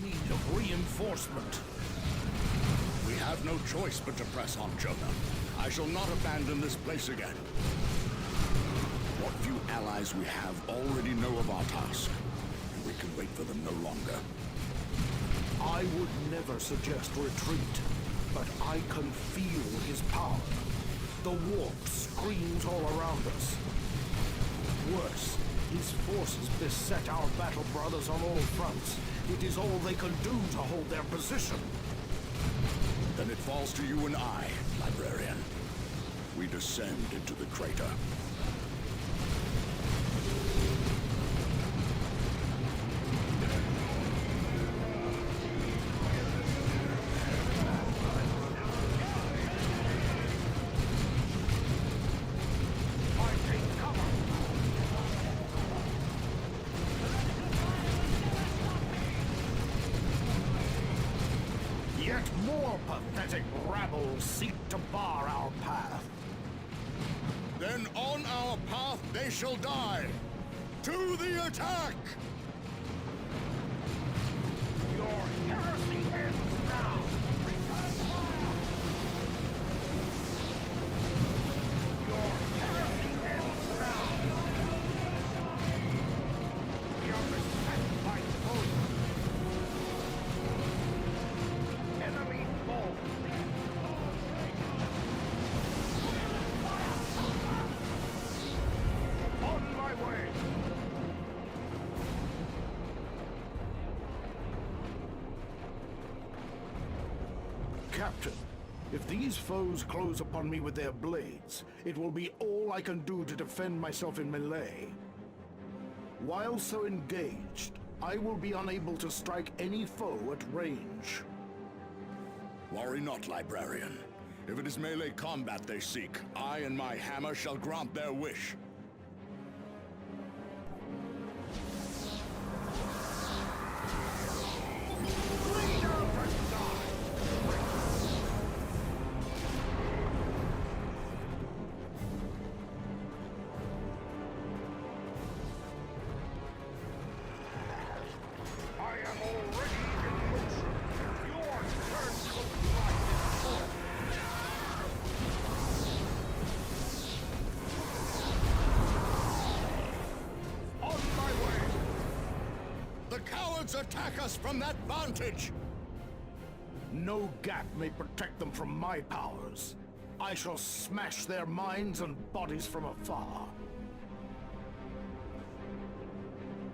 need of reinforcement. We have no choice but to press on, Jonah. I shall not abandon this place again. What few allies we have already know of our task, and we can wait for them no longer. I would never suggest retreat, but I can feel his power. The warp screams all around us. Worse, his forces beset our battle brothers on all fronts. It is all they can do to hold their position. Then it falls to you and I, Librarian. We descend into the crater. Yet more pathetic rabble seek to bar our path. Then on our path they shall die! To the attack! Your heresy ends now! Your heresy ends now! We are beset by foes. Enemy foe! On my way! Captain, if these foes close upon me with their blades, it will be all I can do to defend myself in melee. While so engaged, I will be unable to strike any foe at range. Worry not, Librarian. If it is melee combat they seek, I and my hammer shall grant their wish. I am already in motion. Your turn to apply this force. On my way. The cowards attack us from that vantage! No gap may protect them from my powers. I shall smash their minds and bodies from afar.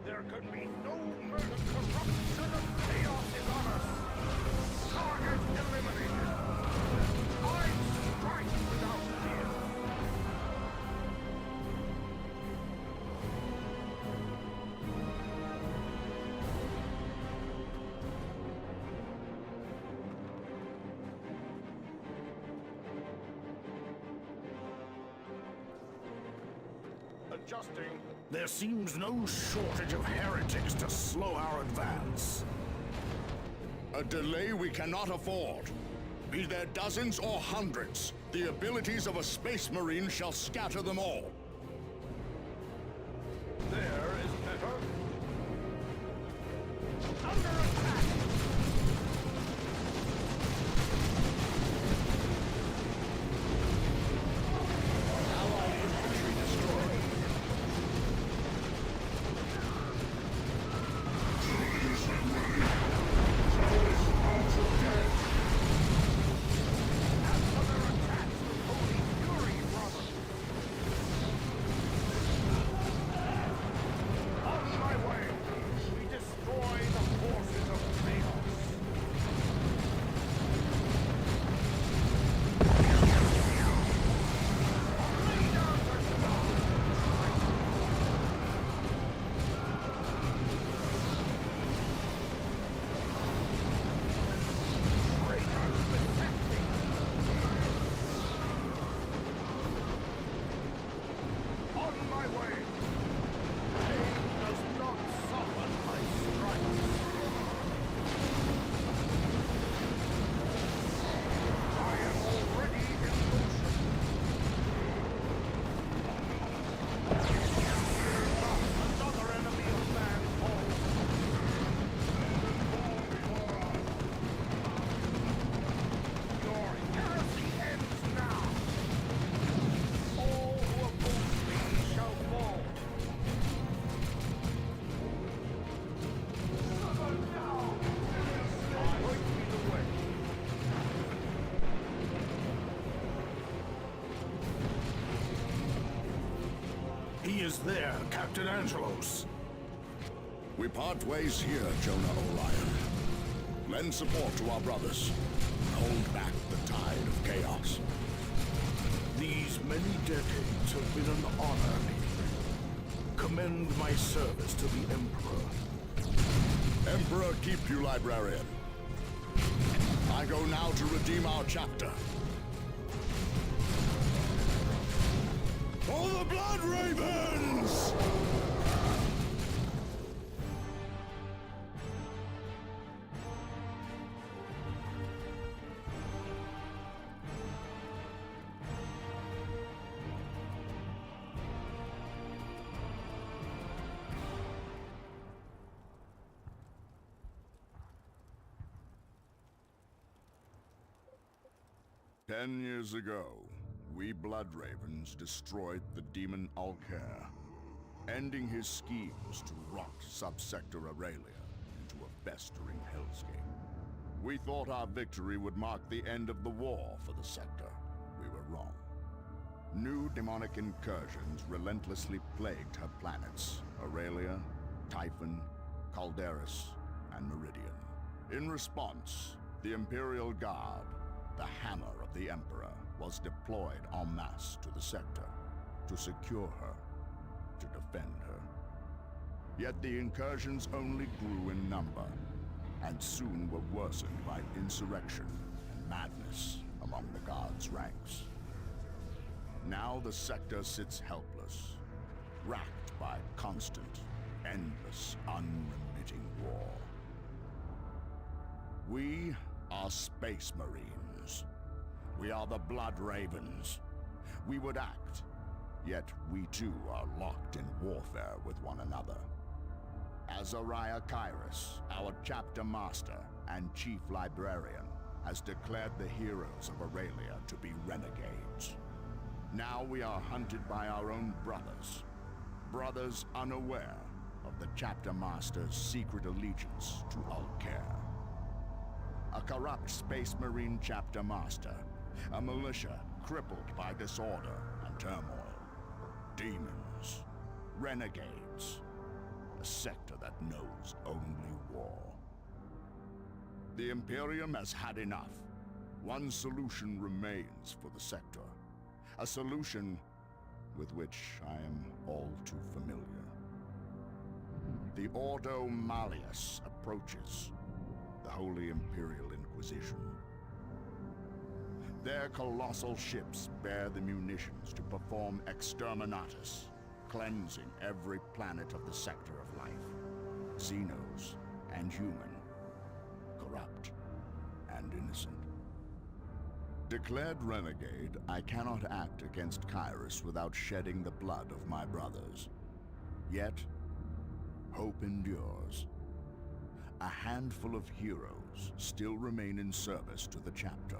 There can be no murder, corruption, and chaos is on us. Target eliminated. I strike without fear. Adjusting. There seems no shortage of heretics to slow our advance. A delay we cannot afford. Be there dozens or hundreds, the abilities of a space marine shall scatter them all. There is better. Under attack! Allied infantry destroyed. Another attack with holy fury, brother! On my way! We destroy the forces of He is there, Captain Angelos. We part ways here, Jonah O'Lion. Lend support to our brothers. Hold back the tide of chaos. These many decades have been an honor, Major. Commend my service to the Emperor. Emperor, keep you, Librarian. I go now to redeem our chapter. For the Blood Ravens! 10 years ago, we Blood Ravens destroyed the demon Alcair, ending his schemes to rot Subsector Aurelia into a festering hellscape. We thought our victory would mark the end of the war for the sector. We were wrong. New demonic incursions relentlessly plagued her planets, Aurelia, Typhon, Calderis, and Meridian. In response, the Imperial Guard, the hammer of the Emperor, was deployed en masse to the sector to secure her, to defend her. Yet the incursions only grew in number, and soon were worsened by insurrection and madness among the Guard's ranks. Now the sector sits helpless, racked by constant, endless, unremitting war. We are Space Marines. We are the Blood Ravens. We would act, yet we too are locked in warfare with one another. Azariah Kyrus, our chapter master and chief librarian, has declared the heroes of Aurelia to be renegades. Now we are hunted by our own brothers. Brothers unaware of the chapter master's secret allegiance to Alcair. A corrupt Space Marine chapter master. A militia crippled by disorder and turmoil. Demons. Renegades. A sector that knows only war. The Imperium has had enough. One solution remains for the sector. A solution with which I am all too familiar. The Ordo Malleus approaches, the Holy Imperial Inquisition. Their colossal ships bear the munitions to perform exterminatus, cleansing every planet of the sector of life. Xenos and human, corrupt and innocent. Declared renegade, I cannot act against Kyrus without shedding the blood of my brothers. Yet, hope endures. A handful of heroes still remain in service to the chapter,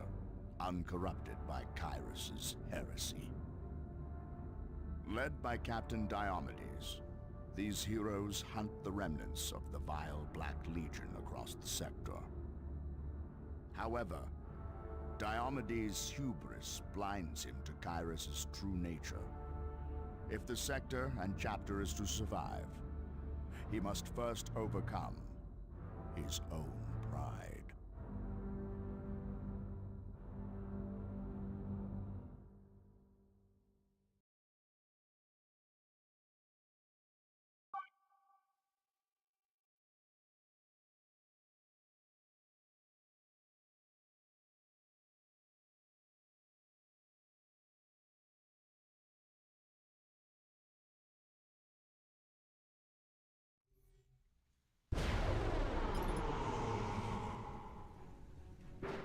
uncorrupted by Kyrus's heresy. Led by Captain Diomedes, these heroes hunt the remnants of the vile Black Legion across the sector. However, Diomedes' hubris blinds him to Kyrus's true nature. If the sector and chapter is to survive, he must first overcome his own pride.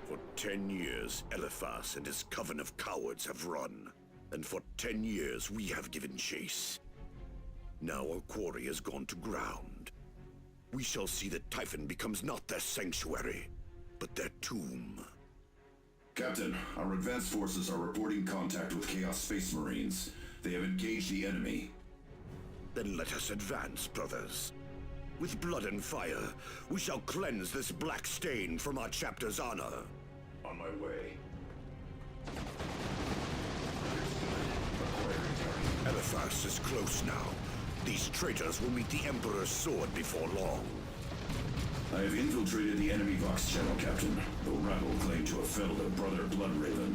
For 10 years, Eliphas and his coven of cowards have run. And for 10 years, we have given chase. Now our quarry has gone to ground. We shall see that Typhon becomes not their sanctuary, but their tomb. Captain, our advanced forces are reporting contact with Chaos Space Marines. They have engaged the enemy. Then let us advance, brothers. With blood and fire, we shall cleanse this black stain from our chapter's honor. On my way. Eliphas is close now. These traitors will meet the Emperor's sword before long. I have infiltrated the enemy Vox channel, Captain. The rabble claim to have felled a brother Bloodraven.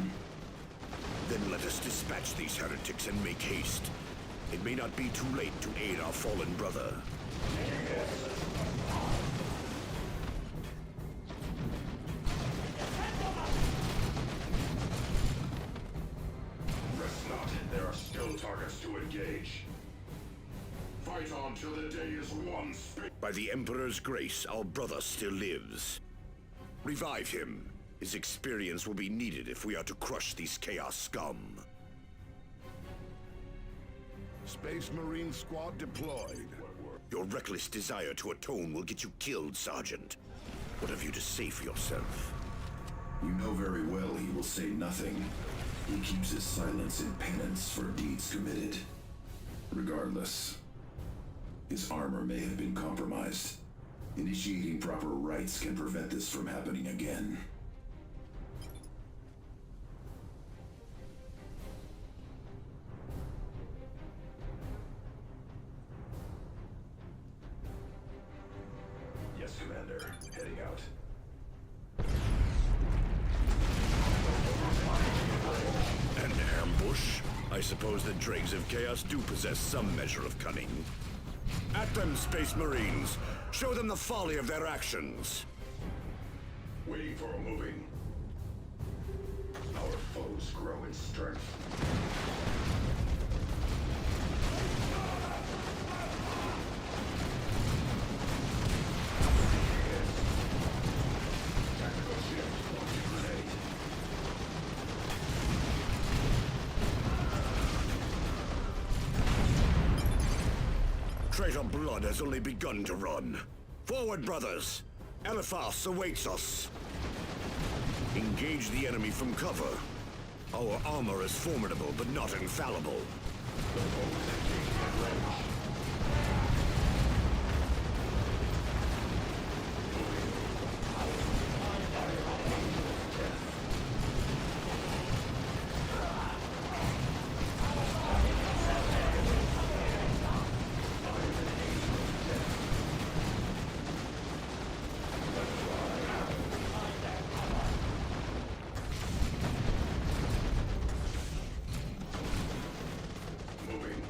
Then let us dispatch these heretics and make haste. It may not be too late to aid our fallen brother. Rest not. There are still targets to engage. Fight on till the day is won. By the Emperor's grace, our brother still lives. Revive him. His experience will be needed if we are to crush these Chaos scum. Space Marine Squad deployed. Your reckless desire to atone will get you killed, Sergeant. What have you to say for yourself? You know very well he will say nothing. He keeps his silence in penance for deeds committed. Regardless, his armor may have been compromised. Initiating proper rites can prevent this from happening again. Yes, Commander. Heading out. An ambush? I suppose the dregs of Chaos do possess some measure of cunning. At them, Space Marines! Show them the folly of their actions! Waiting for a moving. Our foes grow in strength. Tactical shift. Launching grenade. Traitor blood has only begun to run. Forward, brothers! Eliphas awaits us. Engage the enemy from cover. Our armor is formidable, but not infallible. The foe is engaged at range. Moving.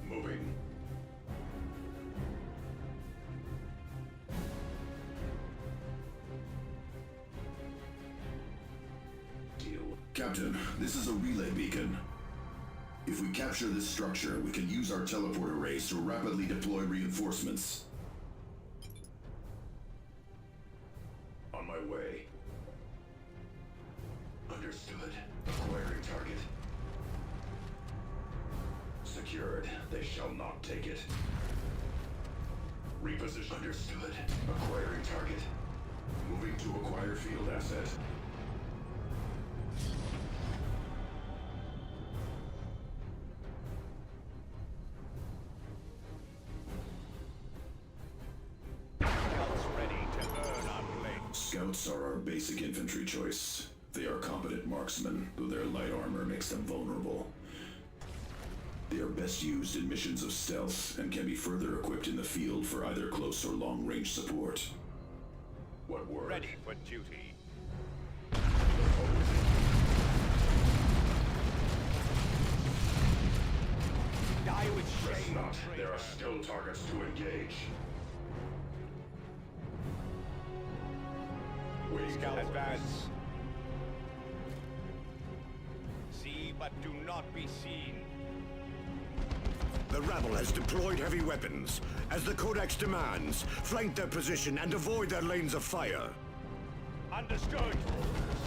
Moving. Deal. Captain, this is a relay beacon. If we capture this structure, we can use our teleport arrays to rapidly deploy reinforcements. On my way. Understood. Acquiring target. Secured. They shall not take it. Reposition. Understood. Acquiring target. Moving to acquire field asset. Scouts are our basic infantry choice. They are competent marksmen, though their light armor makes them vulnerable. They are best used in missions of stealth, and can be further equipped in the field for either close or long-range support. What word? Ready for duty. Die with Rest shame, not. traitor. There are still targets to engage. Waiting Scout for advance. See, but do not be seen. The rabble has deployed heavy weapons. As the Codex demands, flank their position and avoid their lanes of fire. Understood.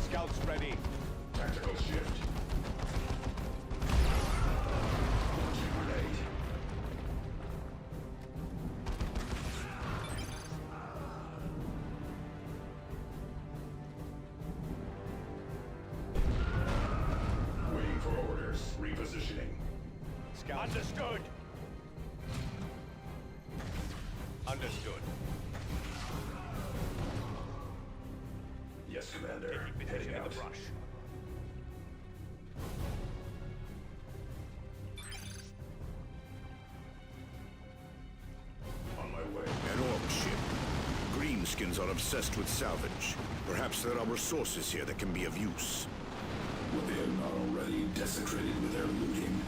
Scouts ready. tactical shift. Launching grenade. Waiting for orders. Repositioning. Scout. Understood. Understood. Yes, Commander. Taking Heading position in out. the brush. On my way. An orc ship. Greenskins are obsessed with salvage. Perhaps there are resources here that can be of use. What they have not already desecrated with their looting.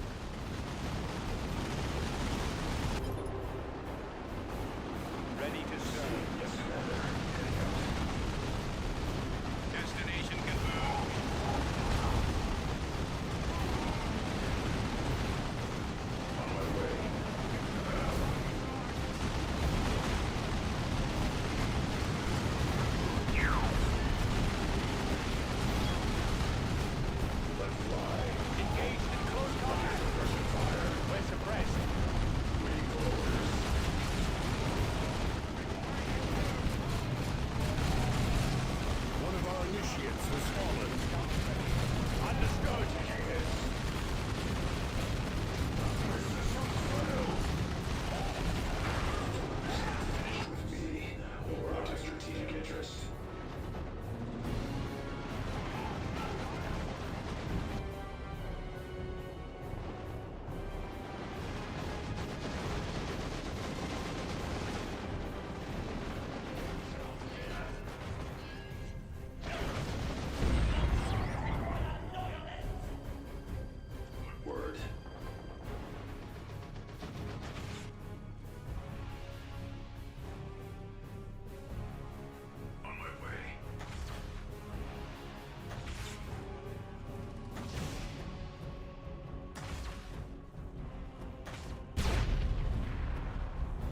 Ready to serve. Yes, Commander. Heading out. Destination confirmed. On my way. Let fly. Engaged in close combat. Suppression fire. We're suppressed. Waiting for orders. One of our initiates has fallen. Understood. With me, or out of strategic interest. Word. On my way.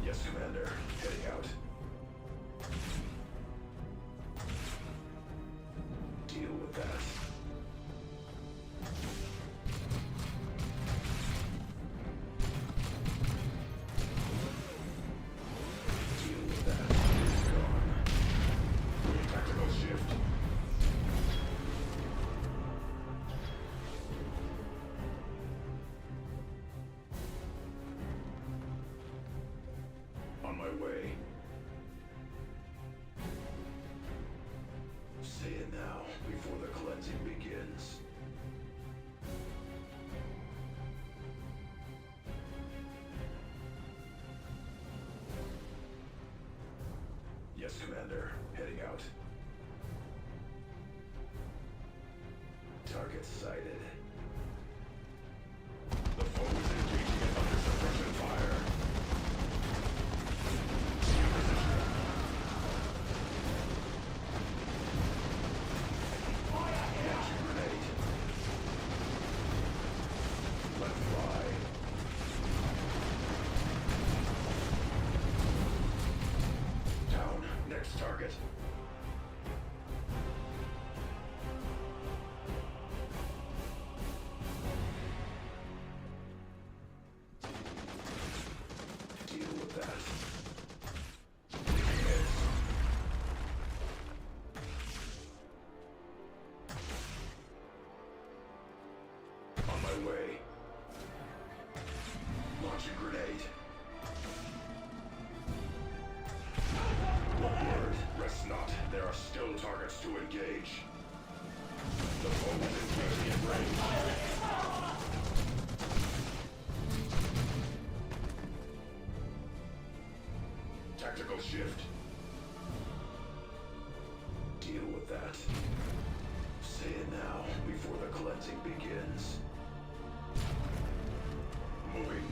Yes, Commander. Heading out. Deal with that. Deal with that. It's gone. Tactical shift. On my way. Say it now, before the cleansing begins. Yes, Commander. Heading out. Target sighted. The foe is engaging it under suppression fire. Launching grenade. Let fly. Down. Next target. Deal with that. Yes. On my way. Launching grenade. Word. Rest not. There are still targets to engage. The foe is engaging in range. Tactical shift. Deal with that. Say it now, before the cleansing begins. Moving.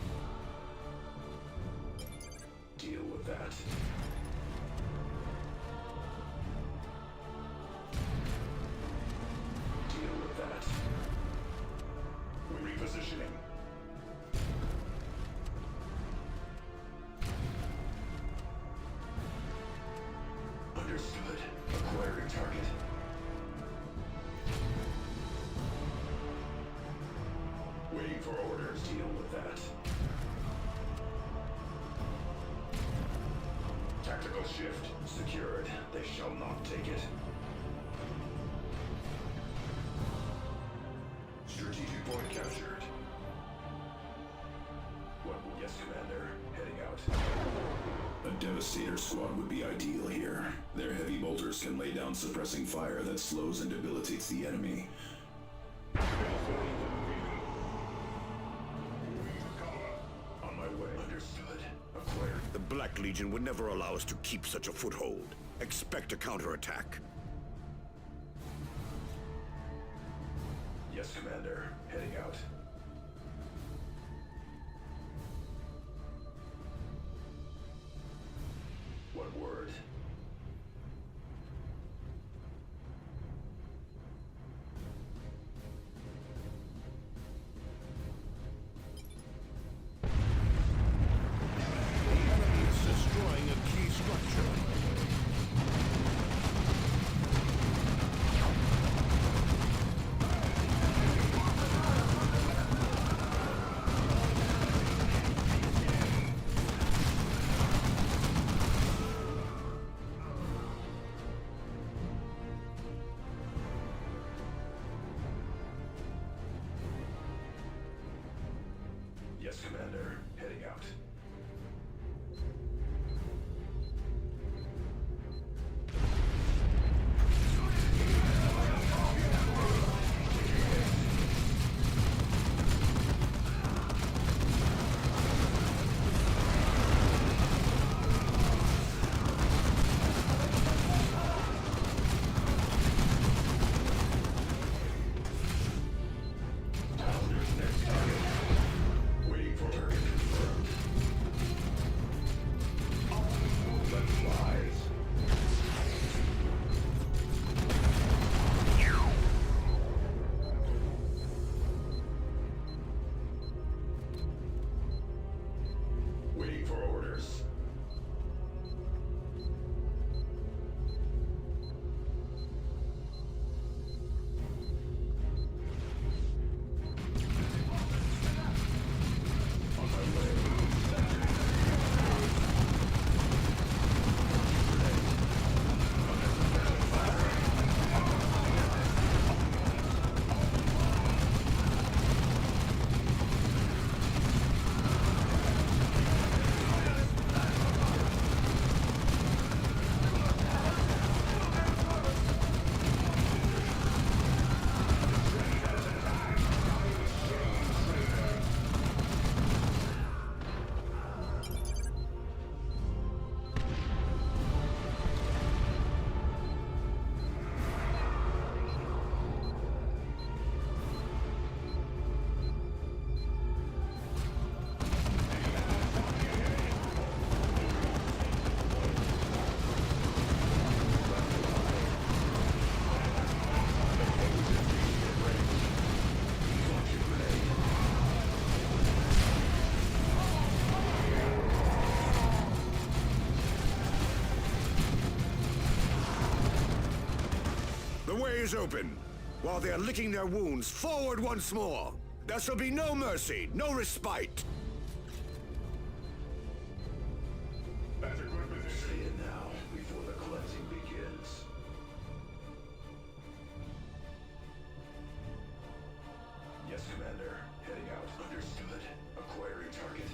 Deal with that. Deal with that. Repositioning. Understood. Acquiring target. Waiting for orders. Deal with that. Tactical shift. Secured. They shall not take it. Strategic point captured. What will... Yes, Commander. Heading out. A Devastator squad would be ideal here. Their heavy bolters can lay down suppressing fire that slows and debilitates the enemy. On my way. Understood. Acquired. The Black Legion would never allow us to keep such a foothold. Expect a counterattack. Yes, Commander. Heading out. What word? The enemy is destroying a key structure. Yes, Commander. Heading out. Waiting for target confirmed. That flies. Waiting for orders. On my way. The way is open. While they are licking their wounds, forward once more. There shall be no mercy, no respite. That's a good position. Stay in now, before the cleansing begins. Yes, Commander. Heading out. Understood. Acquiring target.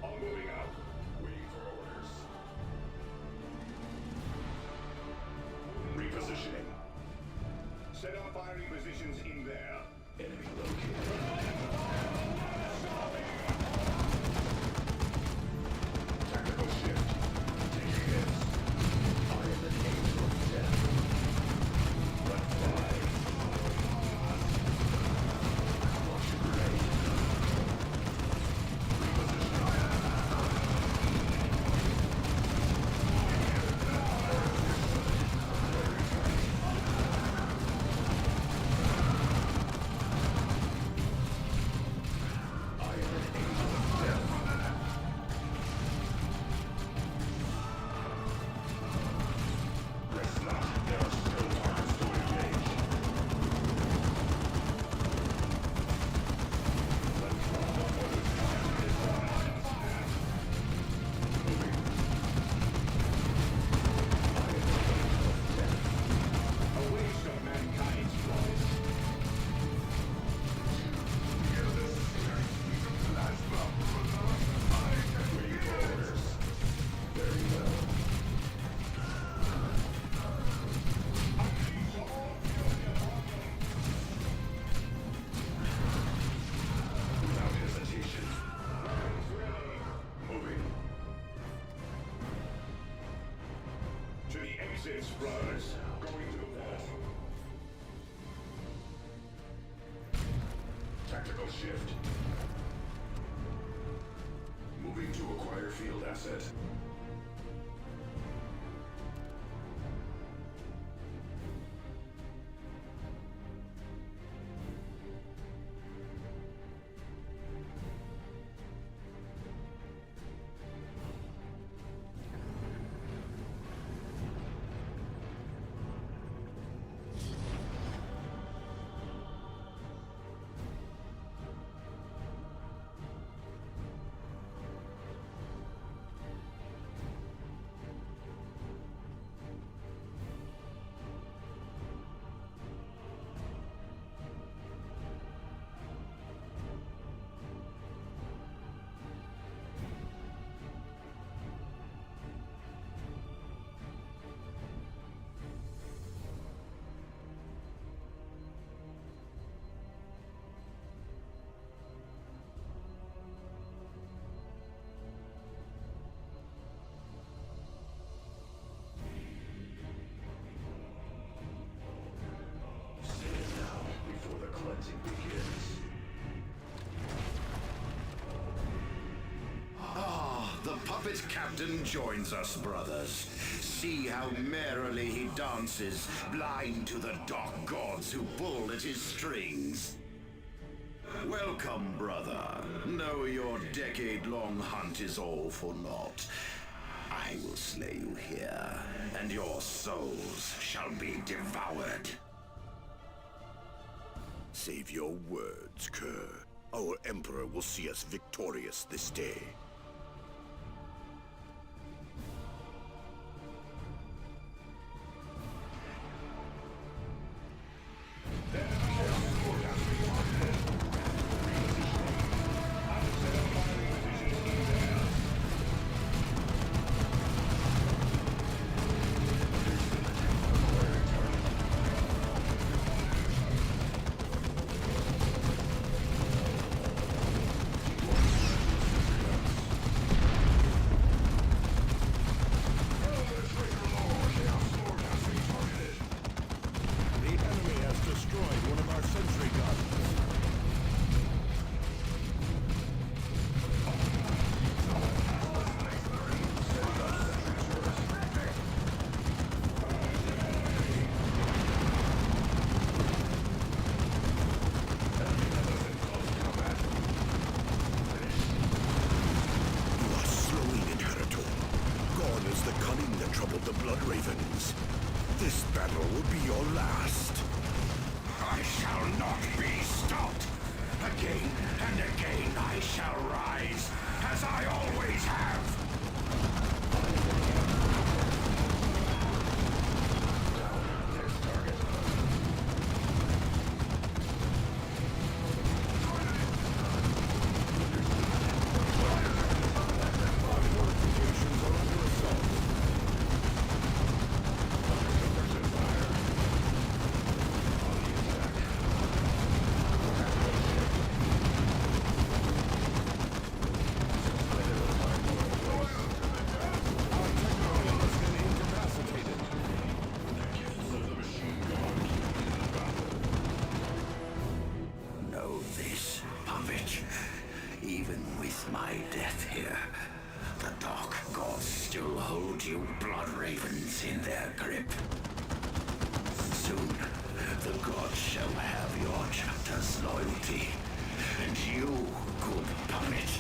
All moving out. Waiting for orders. Repositioning. Set up firing positions in there. Enemy located. Tactical shift. Taking hits. I am the angel of death. Let fly. Launch a grenade. Repositioning. Nonsense, brothers. Going to war. Tactical shift. Moving to acquire field asset. Before the cleansing begins. The puppet captain joins us, brothers. See how merrily he dances, blind to the dark gods who pull at his strings. Welcome, brother. Know your decade-long hunt is all for naught. I will slay you here, and your souls shall be devoured. Save your words, Kerr. Our Emperor will see us victorious this day. This battle will be your last. I shall not be stopped. Again and again I shall rise, as I always have. Even with my death here, the Dark Gods still hold you blood ravens in their grip. Soon, the gods shall have your chapter's loyalty, and you, good puppet,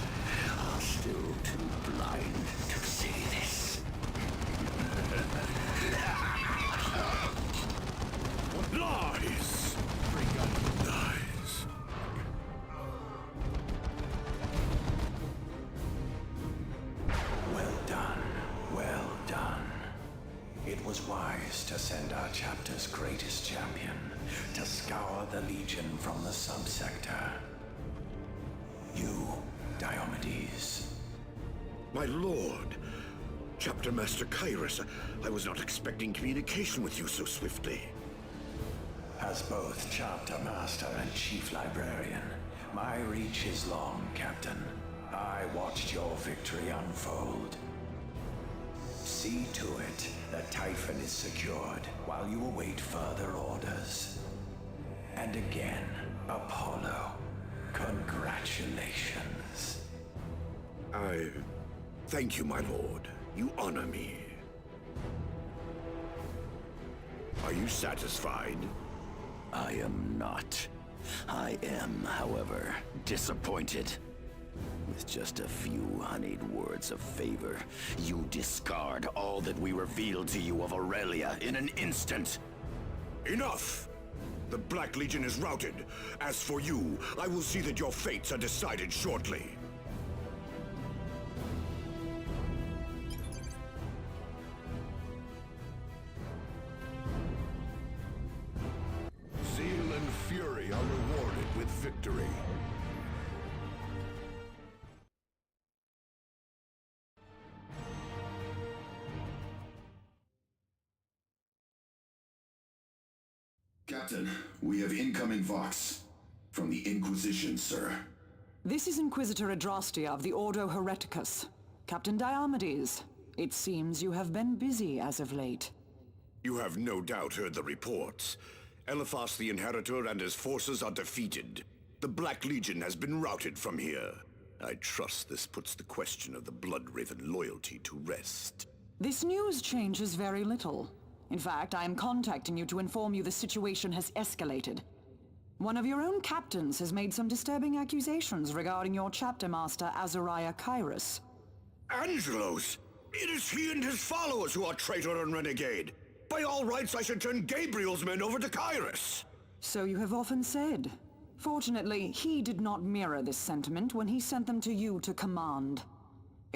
are still too blind to see this. Lies! Lies. Well done, well done. It was wise to send our chapter's greatest champion to scour the Legion from the subsector. You, Diomedes. My lord! Chapter Master Kyrus, I was not expecting communication with you so swiftly. As both Chapter Master and Chief Librarian, my reach is long, Captain. I watched your victory unfold. See to it that Typhon is secured while you await further orders. And again, Apollo, congratulations. I thank you, my lord. You honor me. Are you satisfied? I am not. I am, however, disappointed. With just a few honeyed words of favor, you discard all that we revealed to you of Aurelia in an instant. Enough! The Black Legion is routed. As for you, I will see that your fates are decided shortly. Zeal and fury are rewarded with victory. Captain, we have incoming Vox. From the Inquisition, sir. This is Inquisitor Adrastia of the Ordo Hereticus. Captain Diomedes, it seems you have been busy as of late. You have no doubt heard the reports. Eliphas the Inheritor and his forces are defeated. The Black Legion has been routed from here. I trust this puts the question of the Bloodraven loyalty to rest. This news changes very little. In fact, I am contacting you to inform you the situation has escalated. One of your own captains has made some disturbing accusations regarding your chapter master, Azariah Kairos. Angelos! It is he and his followers who are traitor and renegade! By all rights, I should turn Gabriel's men over to Kairos! So you have often said. Fortunately, he did not mirror this sentiment when he sent them to you to command.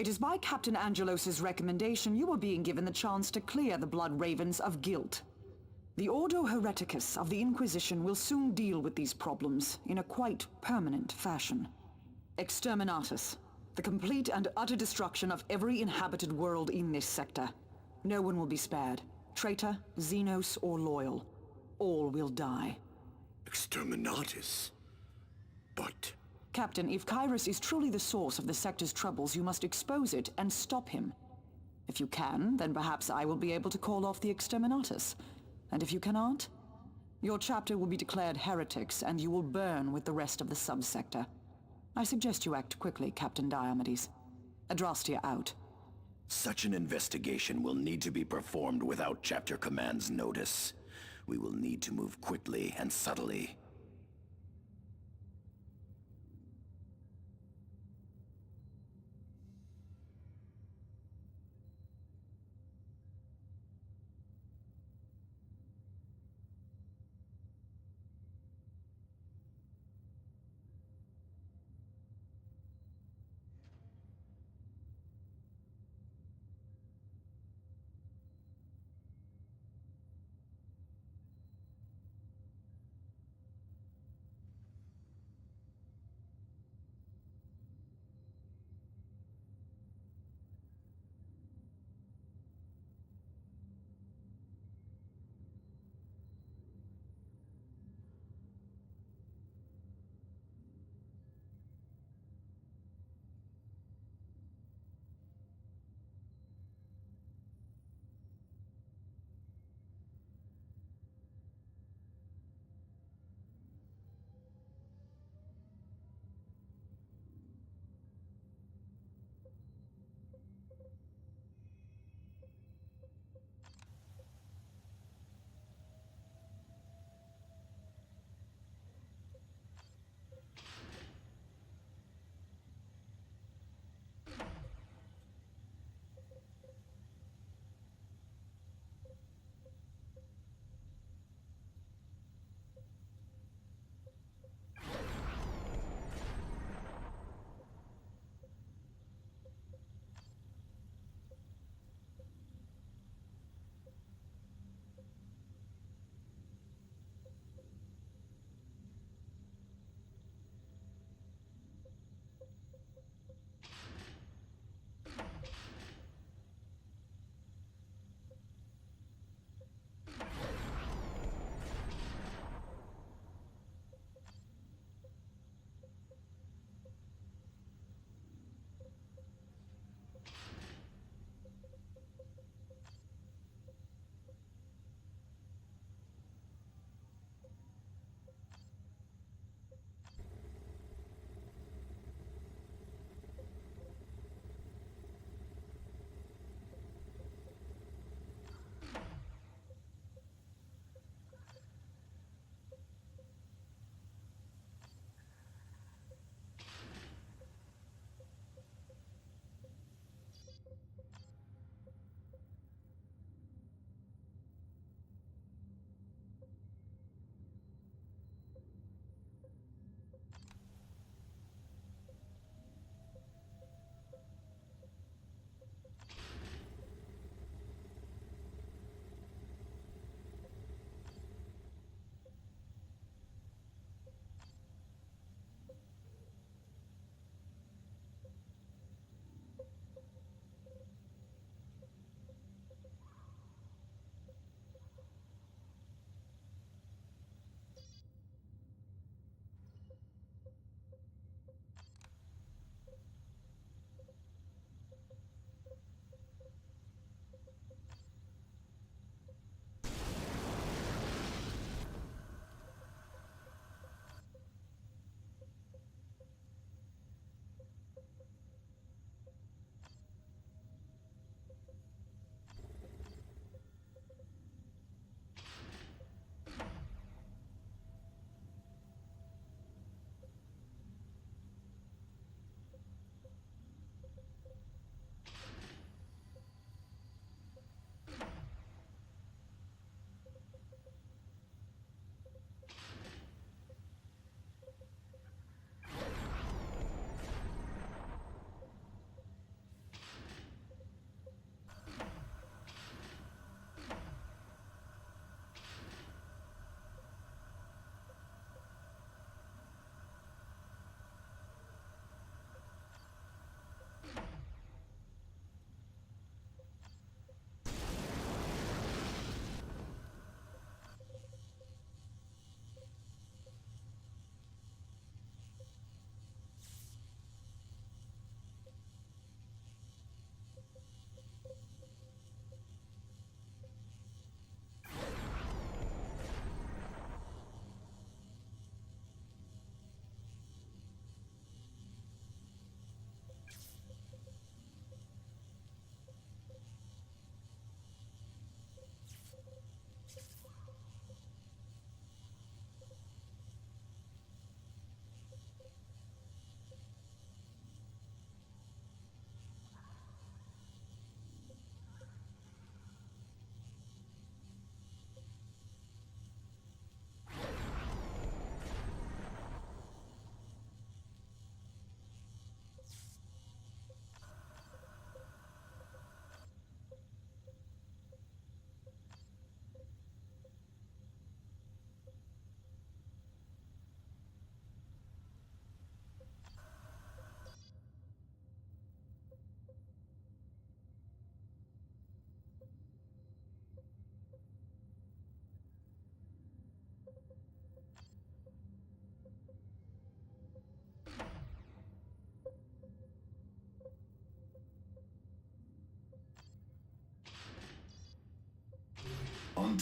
It is by Captain Angelos' recommendation you are being given the chance to clear the Blood Ravens of guilt. The Ordo Hereticus of the Inquisition will soon deal with these problems in a quite permanent fashion. Exterminatus. The complete and utter destruction of every inhabited world in this sector. No one will be spared. Traitor, Xenos, or loyal. All will die. Exterminatus? But... Captain, if Kairos is truly the source of the sector's troubles, you must expose it and stop him. If you can, then perhaps I will be able to call off the Exterminatus. And if you cannot, your chapter will be declared heretics and you will burn with the rest of the subsector. I suggest you act quickly, Captain Diomedes. Adrastia out. Such an investigation will need to be performed without Chapter Command's notice. We will need to move quickly and subtly.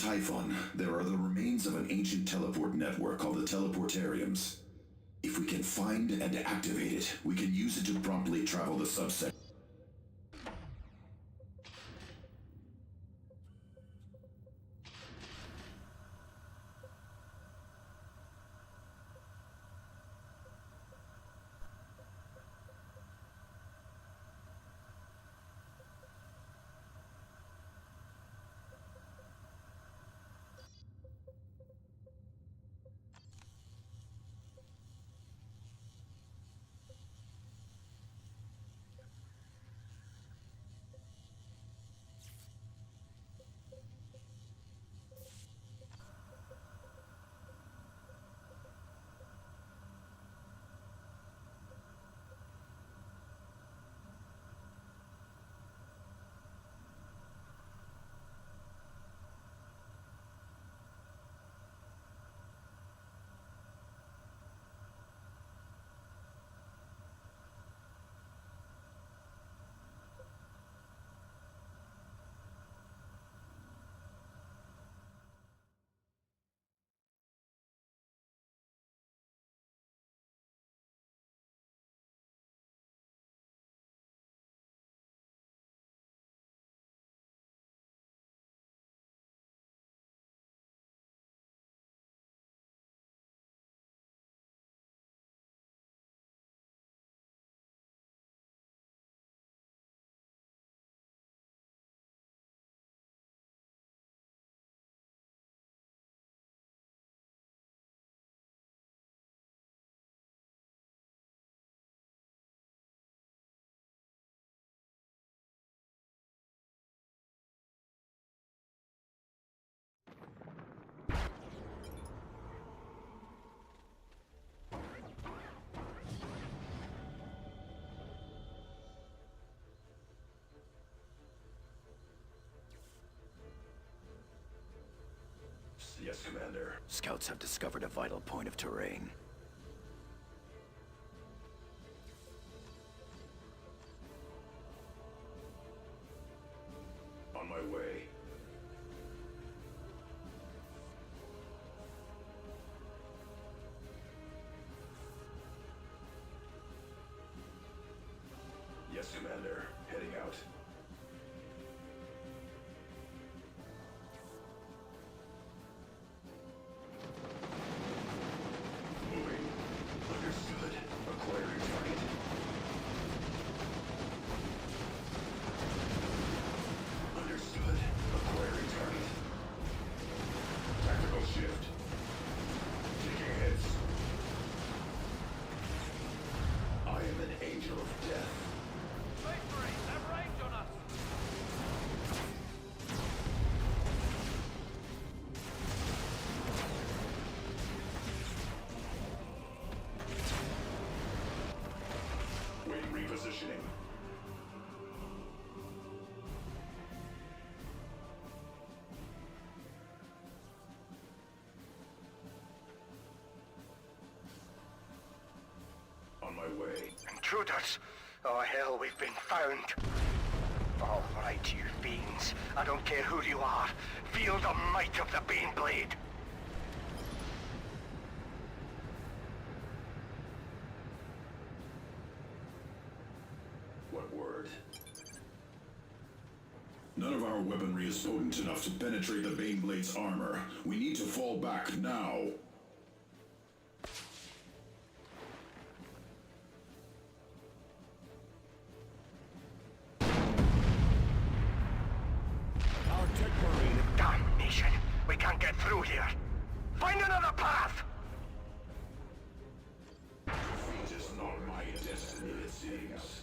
Typhon, there are the remains of an ancient teleport network called the Teleportariums. If we can find and activate it, we can use it to promptly travel the subset. Yes, Commander. Scouts have discovered a vital point of terrain. On my way. Yes, Commander. Heading out. Moving. Understood. Acquiring target. Understood. Acquiring target. Tactical shift. Taking hits. I am an angel of death. Wing repositioning. On my way. Intruders! Oh hell, we've been found! All right, you fiends. I don't care who you are. Feel the might of the Baneblade! What word? None of our weaponry is potent enough to penetrate the Baneblade's armor. We need to fall back now. Our tech marine. Damnation! We can't get through here! Find another path! Defeat is not my destiny, it seems.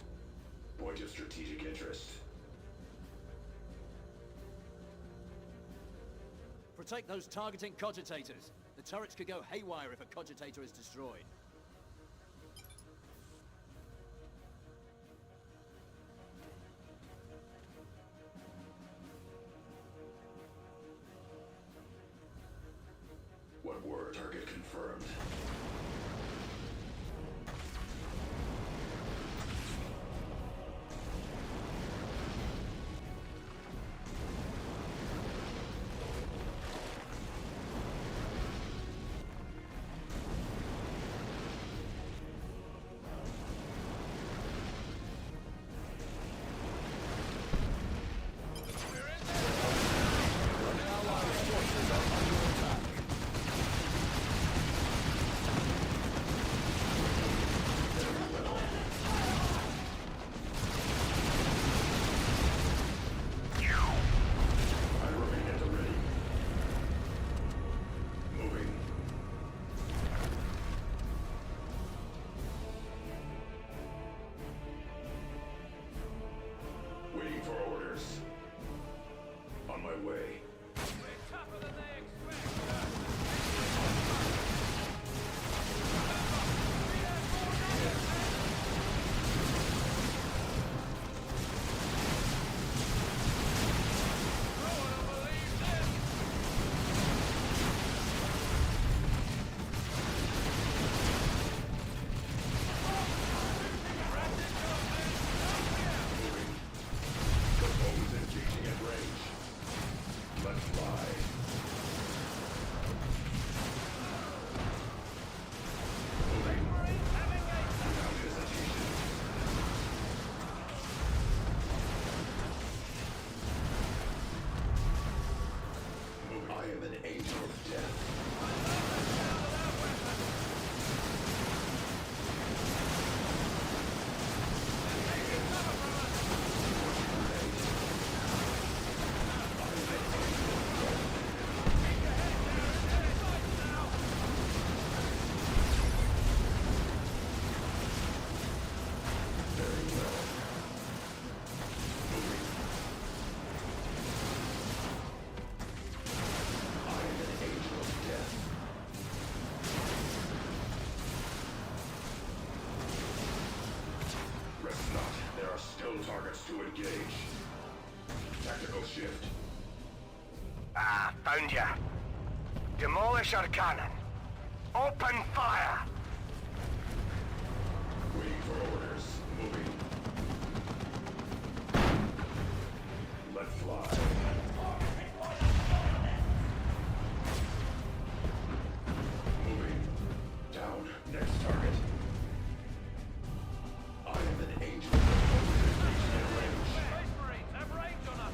Point of strategic interest. Protect those targeting cogitators. The turrets could go haywire if a cogitator is destroyed. What word? Target confirmed. skill targets to engage. Tactical shift. Ah, found ya. Demolish our cannon. Open fire! Waiting for orders. Moving. Let fly. Moving. Down. Next target. I am an angel. Space Marines have range on us!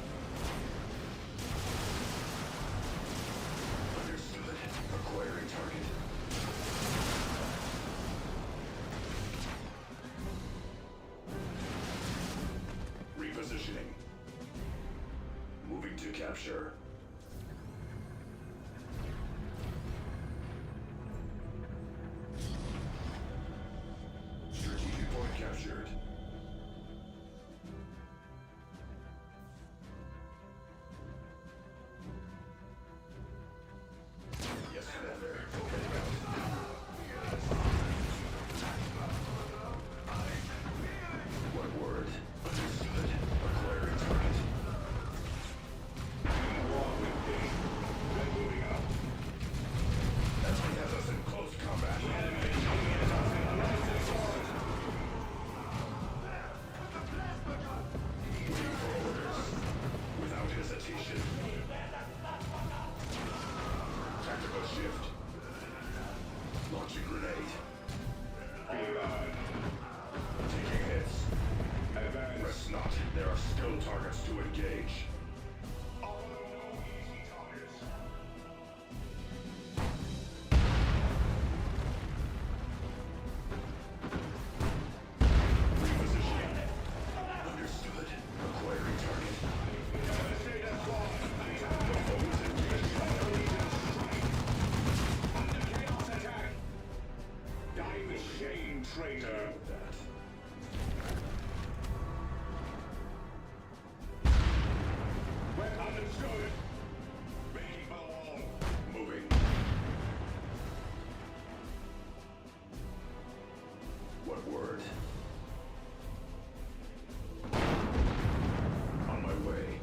Understood. Acquiring target. Repositioning. Moving to capture. Strategic point captured. Yes, Commander. Heading out. One word. Understood. Acquiring target. Enemy has us in close combat. Waiting for orders. Without hesitation. Tactical shift. Launching grenade. Taking hits. Rest not. There are skill targets to engage. Repositioning. Understood. Acquiring target. The foe is engaged. Die with shame, traitor. That. Well understood. Ready for all. Moving. What word? On my way.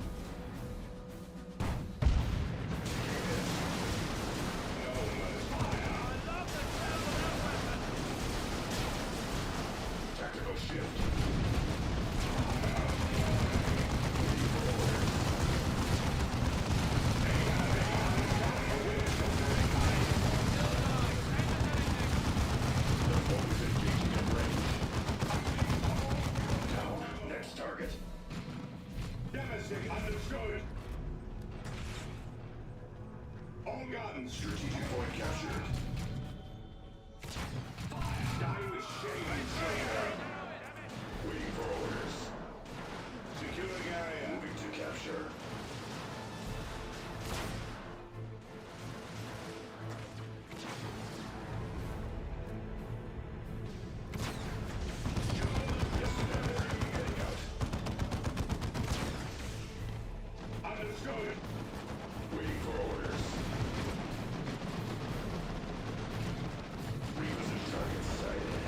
Tactical shift. The foe is engaging in range. Down. Next target. Devastate. Understood. All guns. Strategic point captured. Die with shame, traitor. Waiting for orders. Securing area. Moving to capture. Yes, Commander. Heading out. Understood. Waiting for orders. Reposition target sighted.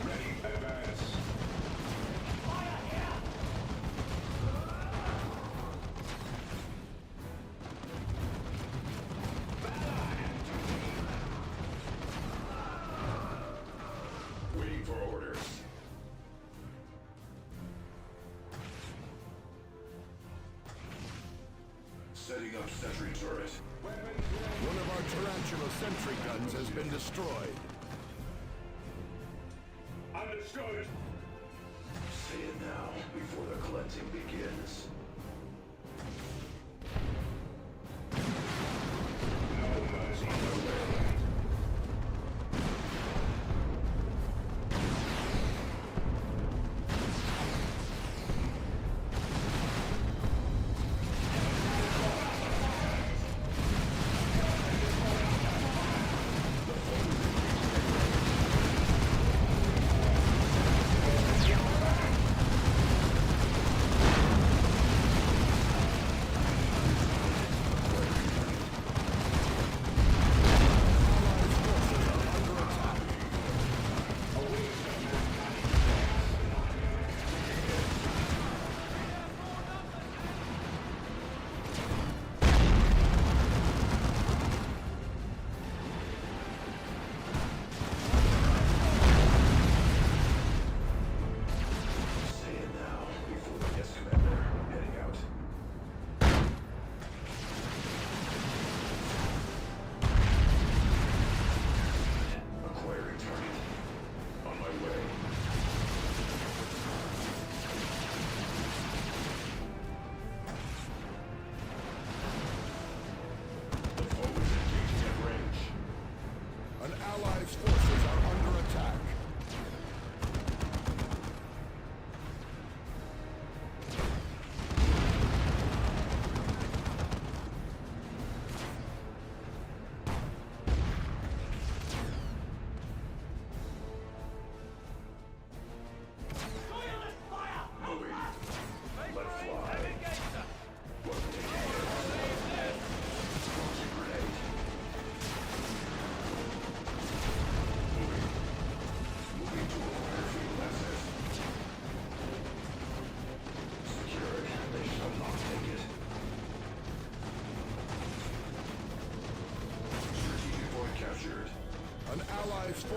Ready. Advance. Waiting for orders. Setting up sentry turret. One of our tarantula sentry guns has been destroyed. Understood. Say it now, before the cleansing begins. No mercy.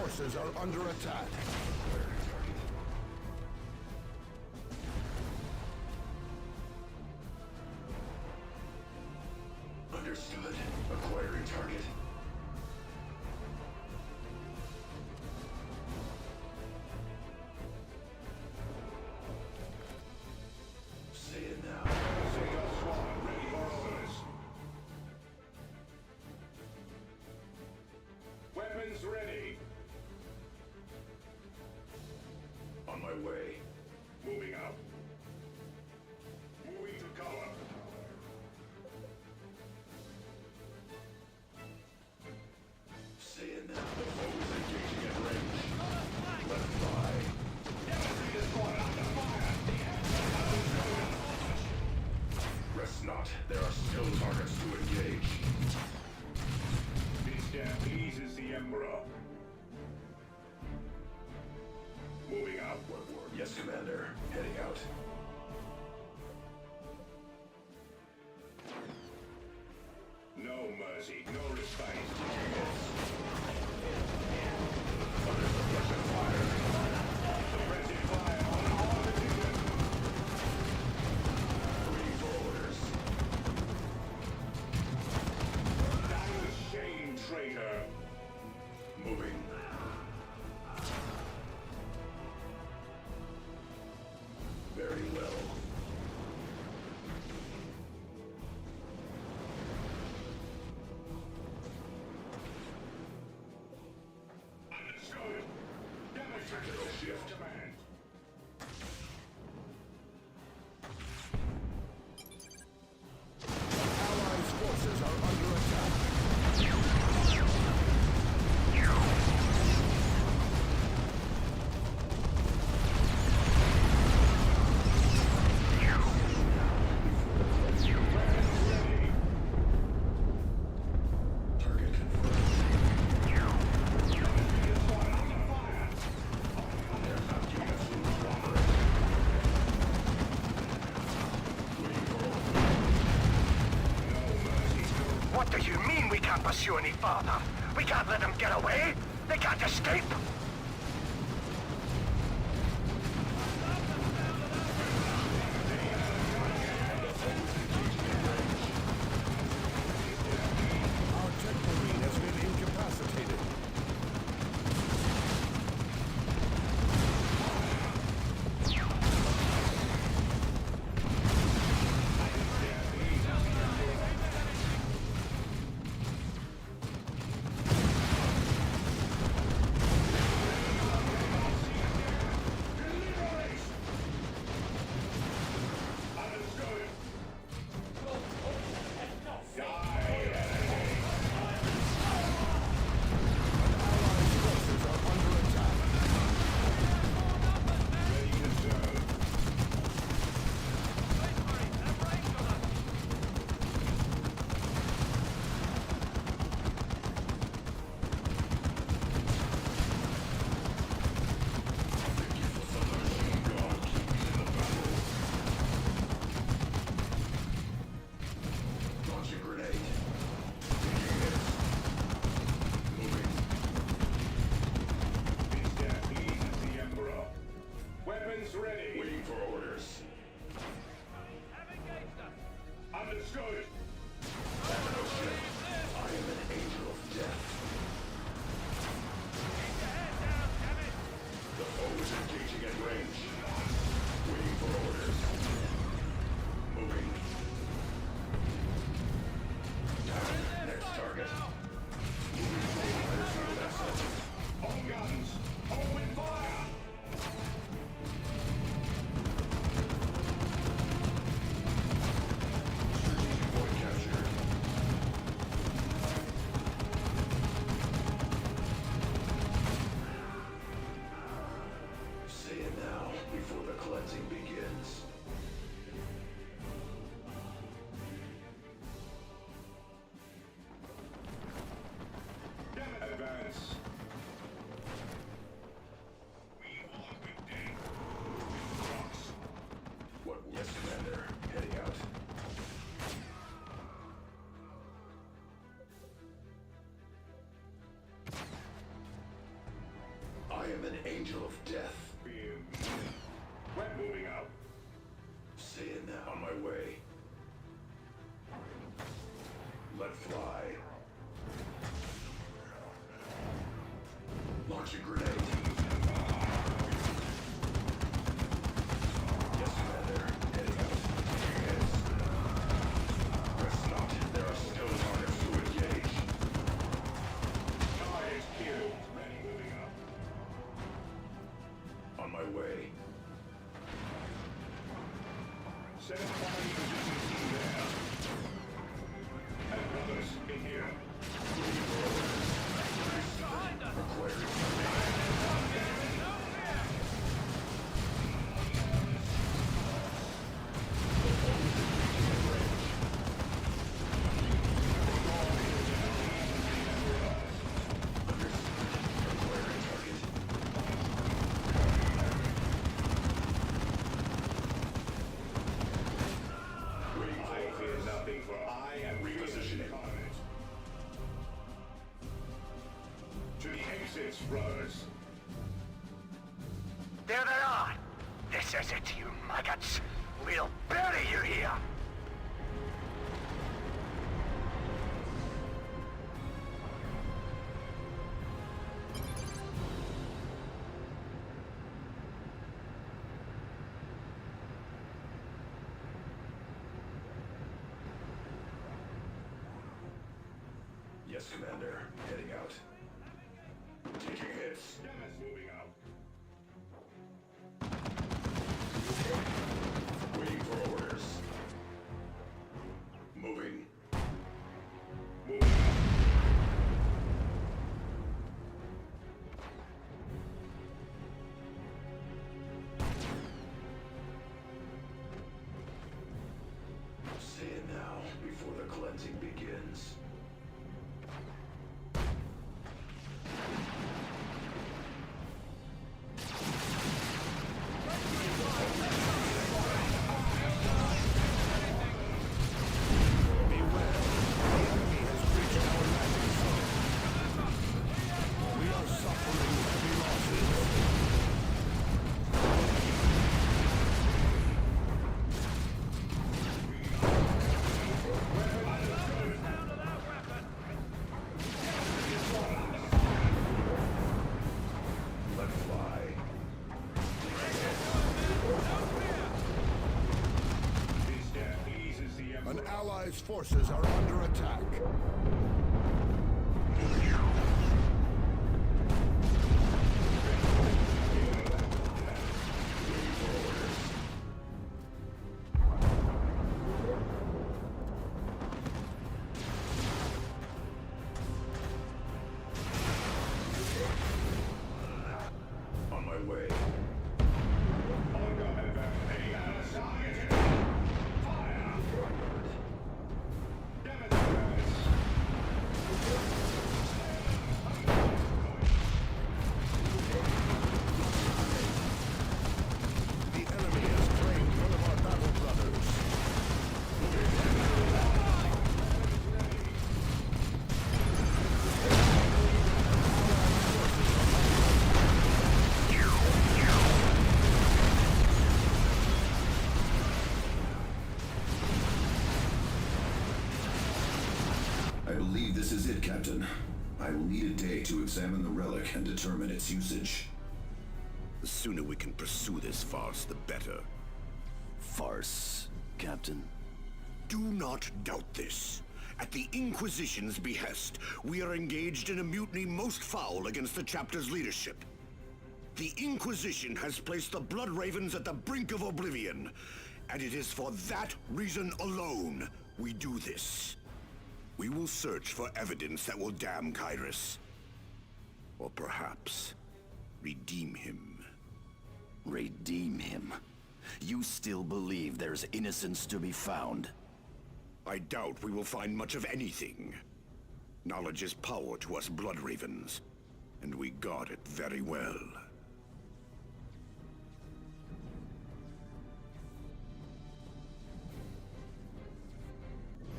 forces are under attack. Understood. Acquiring target. Say it now. Sail Swan ready for orders. Weapons ready. On my way. Moving out. Moving to cover. Say it now. The foe is engaging at range. Let it fly. Rest not. There are still targets to engage. This step pleases the Emperor. Moving out. Yes, Commander. Heading out. No mercy, no respite. Suppressive fire on all positions. Waiting for orders. That was shame, traitor. Moving. Very well. Understood. Demonstrate your command. Allies' forces are under attack. Target confirmed. They're not giving us room to operate. Waiting for orders. What do you mean we can't pursue any further? We can't let them get away? They can't escape? Our jet marine has been incapacitated. Understood. Allies' forces are under attack. Ready to serve. Launch a grenade. Taking hits. Moving. This step pleases the Emperor. Weapons ready. Waiting for orders. Understood. No ship. I am an angel of death. The foe is engaging at range. Waiting for orders. Moving. Down. Next target. Moving forward. Field asset. All guns. Open fire. Strategic point angel of death. We're moving out. Say it now. On my way. Let fly. Launch a grenade. Yes, Commander. Heading out. Yes. Rest not. There are still targets to engage. Target killed. Ready, moving out. On my way. Set up firing positions in there. And others in here. I fear nothing, for I am repositioning. To the exits, brothers. There they are! This is it, you maggots! We'll bury you here! Yes, Commander. Heading out. Taking hits. Damage moving out. Waiting for orders. Moving. Moving out. Say it now, before the cleansing begins. Let fly. This death pleases the Emperor. An ally's forces are under attack. On my way. On guard, heading out of sight. Fire! Damage, brothers. The enemy has claimed one of our battle brothers. I believe this is it, Captain. I will need a day to examine the relic and determine its usage. The sooner we can pursue this farce, the better. Farce, Captain. Do not doubt this. At the Inquisition's behest, we are engaged in a mutiny most foul against the chapter's leadership. The Inquisition has placed the Blood Ravens at the brink of oblivion, and it is for that reason alone we do this. We will search for evidence that will damn Kyrus. Or perhaps redeem him. Redeem him. You still believe there's innocence to be found? I doubt we will find much of anything. Knowledge is power to us Blood Ravens, and we guard it very well.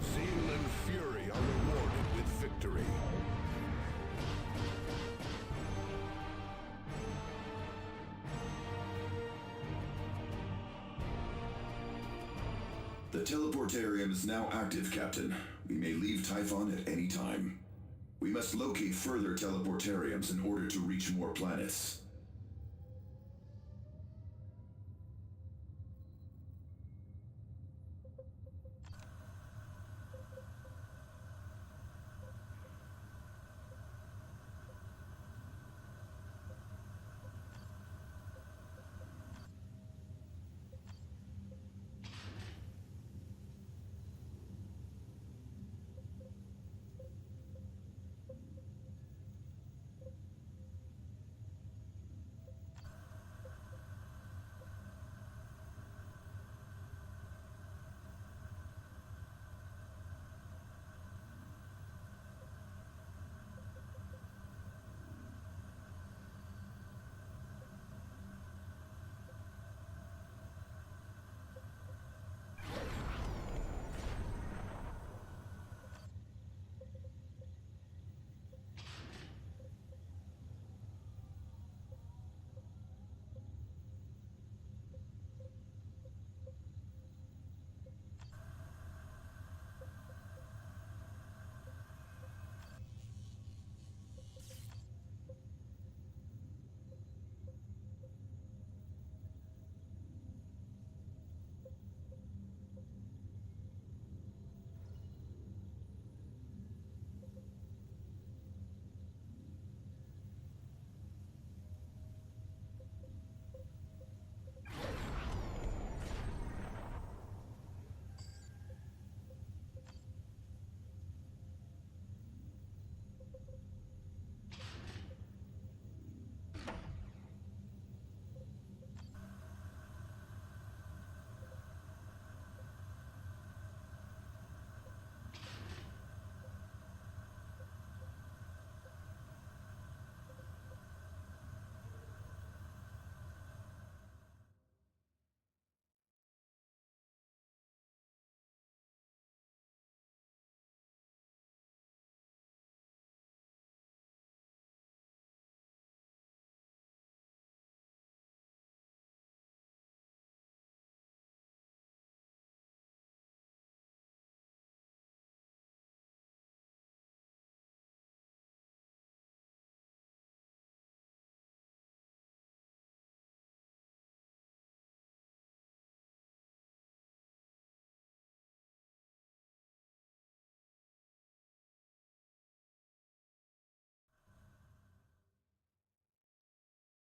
Zeal and fury are rewarded with victory. The teleportarium is now active, Captain. We may leave Typhon at any time. We must locate further teleportariums in order to reach more planets.